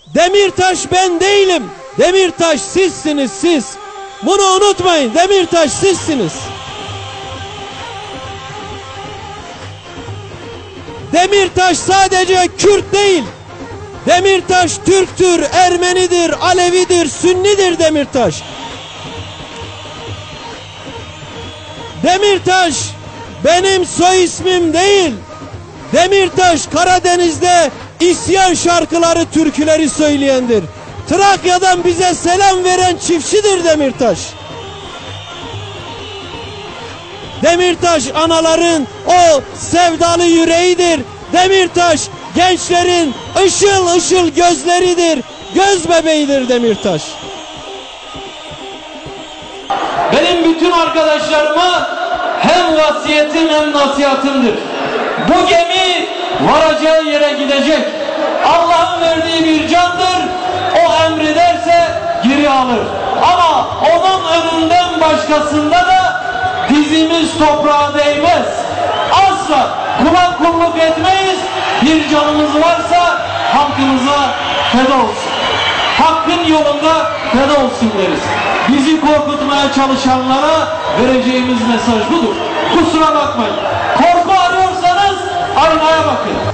Demirtaş ben değilim. Demirtaş sizsiniz siz. Bunu unutmayın. Demirtaş sizsiniz. Demirtaş sadece Kürt değil. Demirtaş Türktür, Ermenidir, Alevidir, Sünnidir Demirtaş. Demirtaş benim soy ismim değil. Demirtaş Karadeniz'de isyan şarkıları, türküleri söyleyendir. Trakya'dan bize selam veren çiftçidir Demirtaş. Demirtaş anaların o sevdalı yüreğidir. Demirtaş gençlerin ışıl ışıl gözleridir. Göz bebeğidir Demirtaş. Benim bütün arkadaşlarıma hem vasiyetim hem nasihatımdır. Bu gemi varacağı yere gidecek. Allah'ın verdiği bir candır. O emrederse geri alır. Ama onun önünden başkasında da dizimiz toprağa değmez. Asla kula kulluk etmeyiz. Bir canımız varsa hakkımıza feda olsun. Hakkın yolunda feda olsun deriz. Bizi korkutmaya çalışanlara vereceğimiz mesaj budur. Kusura bakmayın. Korku arıyorsanız aynaya bakın.